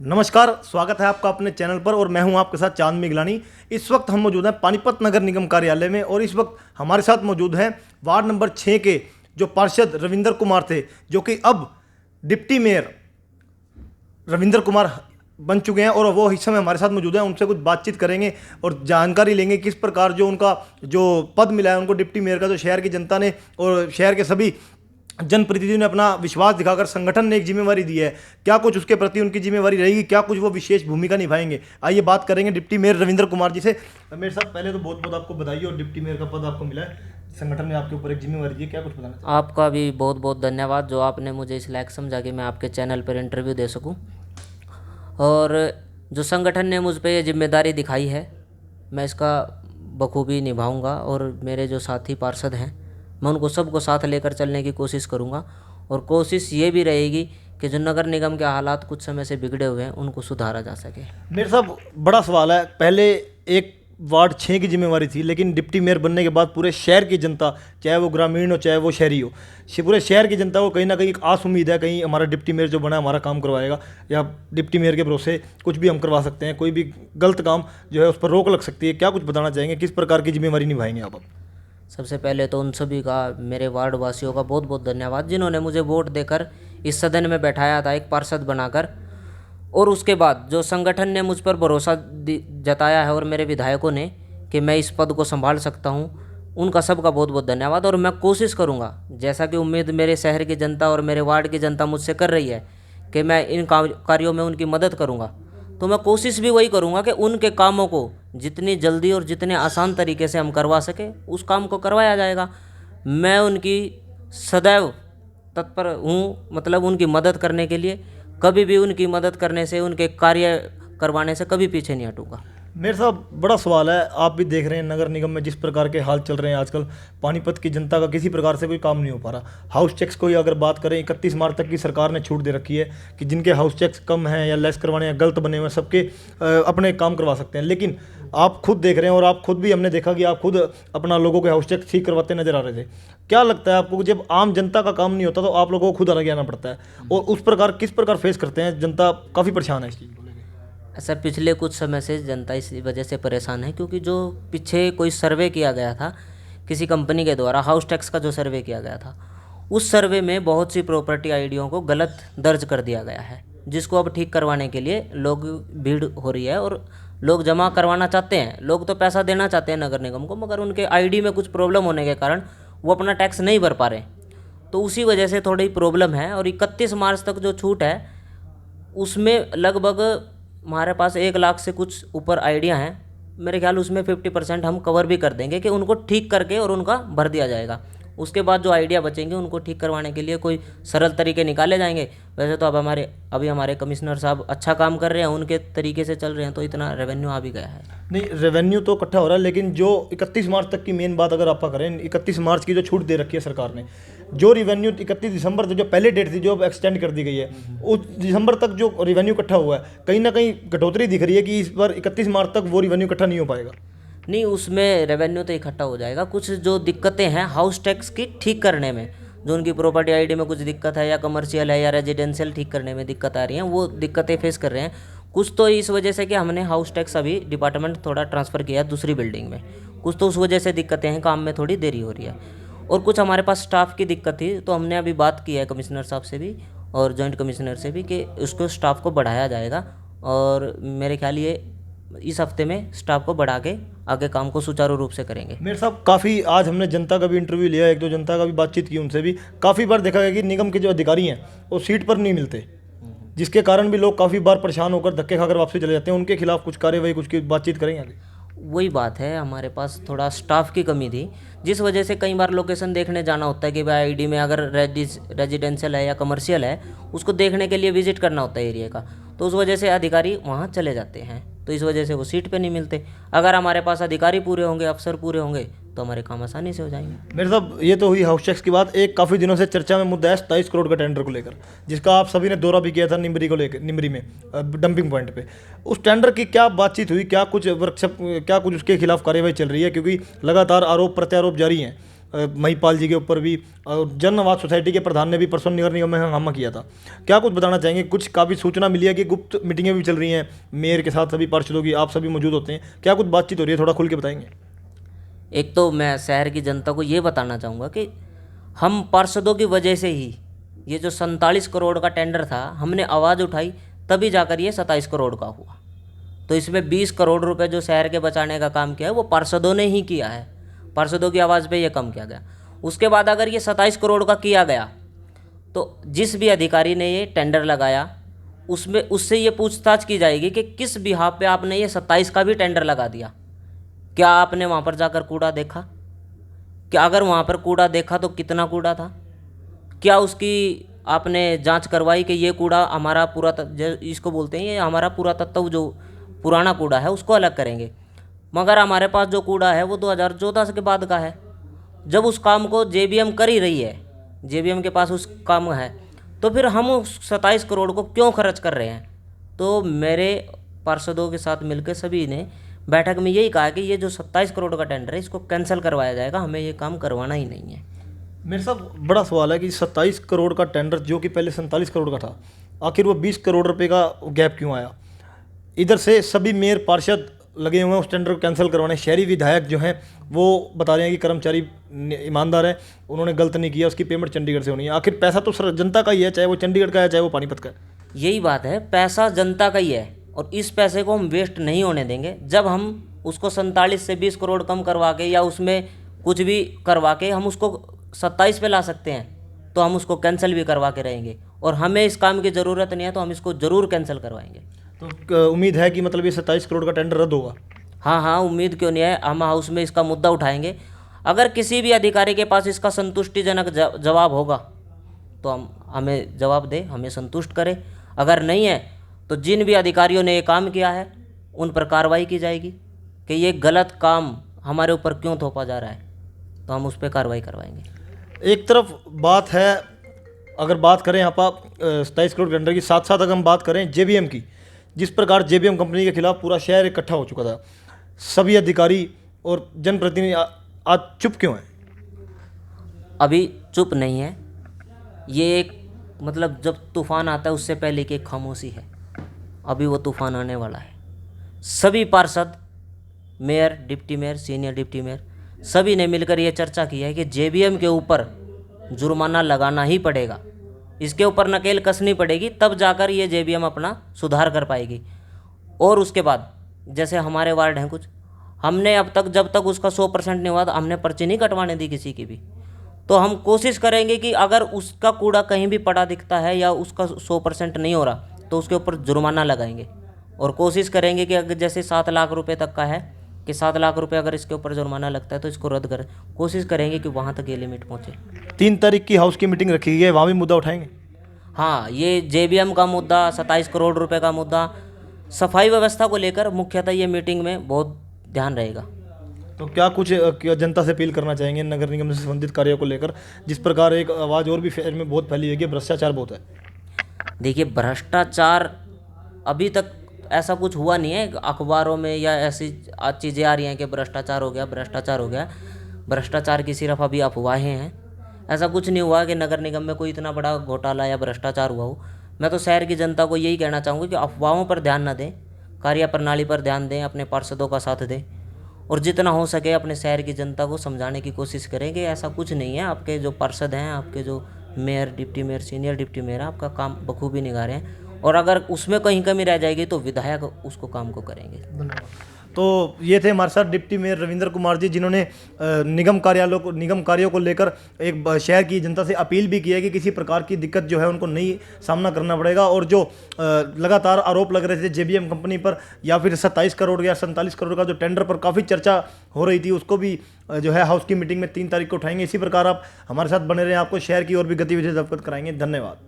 नमस्कार, स्वागत है आपका अपने चैनल पर और मैं हूं आपके साथ चांद मिगलानी। इस वक्त हम मौजूद हैं पानीपत नगर निगम कार्यालय में और इस वक्त हमारे साथ मौजूद हैं वार्ड नंबर 6 के जो पार्षद रविंदर कुमार थे, जो कि अब डिप्टी मेयर रविंदर कुमार बन चुके हैं और वो इस समय हमारे साथ मौजूद हैं। उनसे कुछ बातचीत करेंगे और जानकारी लेंगे किस प्रकार जो उनका जो पद मिला है उनको डिप्टी मेयर का, जो शहर की जनता ने और शहर के सभी जनप्रतिनिधियों ने अपना विश्वास दिखाकर संगठन ने एक जिम्मेवारी दी है, क्या कुछ उसके प्रति उनकी जिम्मेवारी रहेगी, क्या कुछ वो विशेष भूमिका निभाएंगे। आइए बात करेंगे डिप्टी मेयर रविंदर कुमार जी से। मेरे साथ पहले तो बहुत बहुत आपको बधाई और डिप्टी मेयर का पद आपको मिला है, संगठन ने आपके ऊपर एक जिम्मेवारी दी है, क्या कुछ बताना चाहिए? आपका भी बहुत बहुत धन्यवाद जो आपने मुझे इस लायक समझा कि मैं आपके चैनल पर इंटरव्यू दे सकूं। और जो संगठन ने मुझ पे ये जिम्मेदारी दिखाई है मैं इसका बखूबी निभाऊंगा और मेरे जो साथी पार्षद हैं मैं उनको सबको साथ लेकर चलने की कोशिश करूंगा। और कोशिश ये भी रहेगी कि जो नगर निगम के हालात कुछ समय से बिगड़े हुए हैं उनको सुधारा जा सके। मेरे साहब बड़ा सवाल है, पहले एक वार्ड 6 की जिम्मेवारी थी, लेकिन डिप्टी मेयर बनने के बाद पूरे शहर की जनता, चाहे वो ग्रामीण हो चाहे वो शहरी हो, पूरे शहर की जनता को कहीं ना कहीं एक आस उम्मीद है, कहीं हमारा डिप्टी मेयर जो बना हमारा काम करवाएगा या डिप्टी मेयर के भरोसे कुछ भी हम करवा सकते हैं, कोई भी गलत काम जो है उस पर रोक लग सकती है। क्या कुछ बताना चाहेंगे, किस प्रकार की जिम्मेवारी निभाएंगे आप? सबसे पहले तो उन सभी का, मेरे वार्ड वासियों का बहुत बहुत धन्यवाद जिन्होंने मुझे वोट देकर इस सदन में बैठाया था एक पार्षद बनाकर। और उसके बाद जो संगठन ने मुझ पर भरोसा जताया है और मेरे विधायकों ने कि मैं इस पद को संभाल सकता हूं, उनका सबका बहुत बहुत धन्यवाद। और मैं कोशिश करूंगा, जैसा कि उम्मीद मेरे शहर की जनता और मेरे वार्ड की जनता मुझसे कर रही है कि मैं इन कार्यों में उनकी मदद करूंगा, तो मैं कोशिश भी वही करूंगा कि उनके कामों को जितनी जल्दी और जितने आसान तरीके से हम करवा सके उस काम को करवाया जाएगा। मैं उनकी सदैव तत्पर हूँ, मतलब उनकी मदद करने के लिए। कभी भी उनकी मदद करने से, उनके कार्य करवाने से कभी पीछे नहीं हटूंगा। मेरे साहब बड़ा सवाल है, आप भी देख रहे हैं नगर निगम में जिस प्रकार के हाल चल रहे हैं आजकल, पानीपत की जनता का किसी प्रकार से कोई काम नहीं हो पा रहा। हाउस टैक्स को ही अगर बात करें, 31 मार्च तक की सरकार ने छूट दे रखी है कि जिनके हाउस टैक्स कम हैं या लेस करवाने या गलत बने हुए सबके अपने काम करवा सकते हैं। लेकिन आप खुद देख रहे हैं और आप खुद भी, हमने देखा कि आप खुद अपना लोगों के हाउस टैक्स ठीक करवाते नजर आ रहे थे। क्या लगता है आपको, जब आम जनता का काम नहीं होता तो आप लोगों को खुद अलग आना पड़ता है और उस प्रकार किस प्रकार फेस करते हैं? जनता काफ़ी परेशान है इस चीज़ को लेकर। ऐसा पिछले कुछ समय से जनता इसी वजह से परेशान है क्योंकि जो पीछे कोई सर्वे किया गया था किसी कंपनी के द्वारा, हाउस टैक्स का जो सर्वे किया गया था, उस सर्वे में बहुत सी प्रॉपर्टी आईडियों को गलत दर्ज कर दिया गया है, जिसको अब ठीक करवाने के लिए लोग भीड़ हो रही है और लोग जमा करवाना चाहते हैं। लोग तो पैसा देना चाहते हैं नगर निगम को, मगर उनके आईडी में कुछ प्रॉब्लम होने के कारण वो अपना टैक्स नहीं भर पा रहे, तो उसी वजह से थोड़ी प्रॉब्लम है। और 31 मार्च तक जो छूट है उसमें लगभग हमारे पास 1 लाख से कुछ ऊपर आइडिया हैं। मेरे ख्याल उसमें 50% हम कवर भी कर देंगे कि उनको ठीक करके और उनका भर दिया जाएगा। उसके बाद जो आइडिया बचेंगे उनको ठीक करवाने के लिए कोई सरल तरीके निकाले जाएंगे। वैसे तो अब अभी हमारे कमिश्नर साहब अच्छा काम कर रहे हैं, उनके तरीके से चल रहे हैं, तो इतना रेवेन्यू आ भी गया है। नहीं, रेवेन्यू तो इकट्ठा हो रहा है, लेकिन जो 31 मार्च तक की मेन बात अगर आप करें, 31 मार्च की जो छूट दे रखी है सरकार ने, जो रेवेन्यू 31 दिसंबर तक जो पहले डेट थी जो अब एक्सटेंड कर दी गई है, उस दिसंबर तक जो रेवेन्यू इकट्ठा हुआ है, कहीं ना कहीं कटौती दिख रही है कि इस बार 31 मार्च तक वो रेवेन्यू इकट्ठा नहीं हो पाएगा। नहीं, उसमें रेवेन्यू तो इकट्ठा हो जाएगा। कुछ जो दिक्कतें हैं हाउस टैक्स की ठीक करने में, जो उनकी प्रॉपर्टी आईडी में कुछ दिक्कत है या कमर्शियल है या रेजिडेंशियल ठीक करने में दिक्कत आ रही हैं, वो दिक्कतें फेस कर रहे हैं। कुछ तो इस वजह से कि हमने हाउस टैक्स अभी डिपार्टमेंट थोड़ा ट्रांसफ़र किया है दूसरी बिल्डिंग में, कुछ तो उस वजह से दिक्कतें हैं, काम में थोड़ी देरी हो रही है। और कुछ हमारे पास स्टाफ की दिक्कत थी, तो हमने अभी बात की है कमिश्नर साहब से भी और जॉइंट कमिश्नर से भी कि उसको स्टाफ को बढ़ाया जाएगा। और मेरे ख्याल ये इस हफ्ते में स्टाफ को बढ़ा के आगे काम को सुचारू रूप से करेंगे। मेरे साहब काफ़ी आज हमने जनता का भी इंटरव्यू लिया, एक दो जनता का भी बातचीत की, उनसे भी काफ़ी बार देखा गया कि निगम के जो अधिकारी हैं वो सीट पर नहीं मिलते, जिसके कारण भी लोग काफ़ी बार परेशान होकर धक्के खाकर वापसी चले जाते हैं। उनके खिलाफ कुछ कार्यवाही, कुछ की बातचीत करेंगे आगे? वही बात है, हमारे पास थोड़ा स्टाफ की कमी थी, जिस वजह से कई बार लोकेशन देखने जाना होता है कि भाई आईडी में अगर रेजिडेंशियल है या कमर्शियल है, उसको देखने के लिए विजिट करना होता है एरिया का, तो उस वजह से अधिकारी वहाँ चले जाते हैं, तो इस वजह से वो सीट पे नहीं मिलते। अगर हमारे पास अधिकारी पूरे होंगे, अफसर पूरे होंगे, तो हमारे काम आसानी से हो जाएंगे। मेरे साहब ये तो हुई हाउस टैक्स की बात। एक काफ़ी दिनों से चर्चा में मुद्दा है 27 करोड़ का टेंडर को लेकर, जिसका आप सभी ने दौरा भी किया था निमरी को लेकर, निमरी में डंपिंग पॉइंट पे। उस टेंडर की क्या बातचीत हुई, क्या कुछ वर्कशॉप, क्या कुछ उसके खिलाफ कार्यवाही चल रही है? क्योंकि लगातार आरोप प्रत्यारोप जारी हैं महिपाल जी के ऊपर भी, और जन आवाज सोसाइटी के प्रधान ने भी परसों नगर निगम में हंगामा किया था। क्या कुछ बताना चाहेंगे? कुछ काफ़ी सूचना मिली है कि गुप्त मीटिंगें भी चल रही हैं मेयर के साथ, सभी पार्षदों की, आप सभी मौजूद होते हैं, क्या कुछ बातचीत हो रही है? थोड़ा खुल के बताएंगे। एक तो मैं शहर की जनता को ये बताना चाहूँगा कि हम पार्षदों की वजह से ही ये जो 47 करोड़ का टेंडर था, हमने आवाज़ उठाई तभी जाकर ये 27 करोड़ का हुआ। तो इसमें 20 करोड़ रुपए जो शहर के बचाने का काम किया है वो पार्षदों ने ही किया है, पार्षदों की आवाज़ पे ये कम किया गया। उसके बाद अगर ये 27 करोड़ का किया गया तो जिस भी अधिकारी ने ये टेंडर लगाया उसमें उससे ये पूछताछ की जाएगी कि किस बिहाफ पे आपने ये 27 का भी टेंडर लगा दिया। क्या आपने वहाँ पर जाकर कूड़ा देखा? क्या अगर वहाँ पर कूड़ा देखा तो कितना कूड़ा था? क्या उसकी आपने जांच करवाई कि ये कूड़ा हमारा इसको बोलते हैं, ये हमारा पुरातत्व जो पुराना कूड़ा है उसको अलग करेंगे, मगर हमारे पास जो कूड़ा है वो 2014 के बाद का है। जब उस काम को जेबीएम कर ही रही है, जेबीएम के पास उस काम है, तो फिर हम उस 27 करोड़ को क्यों खर्च कर रहे हैं? तो मेरे पार्षदों के साथ मिलकर सभी ने बैठक में यही कहा कि ये जो 27 करोड़ का टेंडर है इसको कैंसिल करवाया जाएगा, हमें ये काम करवाना ही नहीं है। मेरे साथ बड़ा सवाल है कि 27 करोड़ का टेंडर जो कि पहले 47 करोड़ का था, आखिर वो 20 करोड़ रुपए का गैप क्यों आया? इधर से सभी मेयर पार्षद लगे हुए हैं उस टेंडर को कैंसिल करवाने। शहरी विधायक जो हैं वो बता रहे हैं कि कर्मचारी ईमानदार है, उन्होंने गलत नहीं किया, उसकी पेमेंट चंडीगढ़ से होनी है। आखिर पैसा तो जनता का ही है, चाहे वो चंडीगढ़ का है चाहे वो पानीपत का है। यही बात है, पैसा जनता का ही है और इस पैसे को हम वेस्ट नहीं होने देंगे। जब हम उसको 47 से 20 करोड़ कम करवा के या उसमें कुछ भी करवा के हम उसको 27 पे ला सकते हैं तो हम उसको कैंसिल भी करवा के रहेंगे, और हमें इस काम की ज़रूरत नहीं है तो हम इसको ज़रूर कैंसिल करवाएंगे। तो उम्मीद है कि मतलब ये 27 करोड़ का टेंडर रद्द होगा? हाँ हाँ, उम्मीद क्यों नहीं है, हम हाउस में इसका मुद्दा उठाएंगे। अगर किसी भी अधिकारी के पास इसका संतुष्टिजनक जवाब होगा तो हमें जवाब दे, हमें संतुष्ट करे। अगर नहीं है तो जिन भी अधिकारियों ने ये काम किया है उन पर कार्रवाई की जाएगी कि ये गलत काम हमारे ऊपर क्यों थोपा जा रहा है, तो हम उस पर कार्रवाई करवाएंगे। एक तरफ बात है, अगर बात करें यहाँ पर 27 करोड़ टेंडर की, साथ साथ अगर हम बात करें जेबीएम की, जिस प्रकार जेबीएम कंपनी के खिलाफ पूरा शहर इकट्ठा हो चुका था, सभी अधिकारी और जनप्रतिनिधि आज चुप क्यों हैं? अभी चुप नहीं है, ये एक मतलब जब तूफान आता है उससे पहले की एक खामोशी है। अभी वो तूफान आने वाला है। सभी पार्षद, mayor, deputy mayor, senior deputy mayor, सभी ने मिलकर ये चर्चा की है कि जेबीएम के ऊपर जुर्माना लगाना ही पड़ेगा, इसके ऊपर नकेल कसनी पड़ेगी, तब जाकर ये जेबीएम अपना सुधार कर पाएगी। और उसके बाद जैसे हमारे वार्ड हैं कुछ, हमने अब तक जब तक उसका 100% नहीं हुआ तो हमने पर्ची नहीं कटवाने दी किसी की भी। तो हम कोशिश करेंगे कि अगर उसका कूड़ा कहीं भी पड़ा दिखता है या उसका 100% नहीं हो रहा तो उसके ऊपर जुर्माना लगाएंगे, और कोशिश करेंगे कि अगर जैसे 7 लाख रुपए तक का है कि 7 लाख रुपए अगर इसके ऊपर जुर्माना लगता है तो इसको रद्द करें। कोशिश करेंगे कि वहाँ तक ये लिमिट पहुँचे। 3 तारीख की हाउस की मीटिंग रखी गई है, वहाँ भी मुद्दा उठाएंगे? हाँ, ये जेबीएम का मुद्दा, 27 करोड़ रुपए का मुद्दा, सफाई व्यवस्था को लेकर मुख्यतः ये मीटिंग में बहुत ध्यान रहेगा। तो क्या कुछ जनता से अपील करना चाहेंगे नगर निगम से संबंधित कार्यों को लेकर? जिस प्रकार एक आवाज़ और भी शहर में बहुत फैली हुई है कि भ्रष्टाचार बहुत है। देखिए, भ्रष्टाचार अभी तक ऐसा कुछ हुआ नहीं है, अखबारों में या ऐसी चीज़ें आ रही हैं कि भ्रष्टाचार हो गया, भ्रष्टाचार हो गया। भ्रष्टाचार की सिर्फ अभी अफवाहें हैं। ऐसा कुछ नहीं हुआ कि नगर निगम में कोई इतना बड़ा घोटाला या भ्रष्टाचार हुआ हो। मैं तो शहर की जनता को यही कहना चाहूँगा कि अफवाहों पर ध्यान न दें, कार्यप्रणाली पर ध्यान दें, अपने पार्षदों का साथ दें, और जितना हो सके अपने शहर की जनता को समझाने की कोशिश करें कि ऐसा कुछ नहीं है। आपके जो पार्षद हैं, आपके जो mayor, deputy mayor, senior deputy mayor, आपका काम बखूबी निभा रहे हैं, और अगर उसमें कहीं कमी रह जाएगी तो विधायक उसको काम को करेंगे। तो ये थे हमारे साथ डिप्टी मेयर रविंद्र कुमार जी, जिन्होंने निगम कार्यों को लेकर एक शहर की जनता से अपील भी की है कि किसी प्रकार की दिक्कत जो है उनको नहीं सामना करना पड़ेगा। और जो लगातार आरोप लग रहे थे जेबीएम कंपनी पर या फिर 27 करोड़ या 47 करोड़ का जो टेंडर पर काफ़ी चर्चा हो रही थी, उसको भी जो है हाउस की मीटिंग में 3 तारीख को उठाएंगे। इसी प्रकार आप हमारे साथ बने रहें, आपको शहर की और भी गतिविधियां अवगत कराएंगे। धन्यवाद।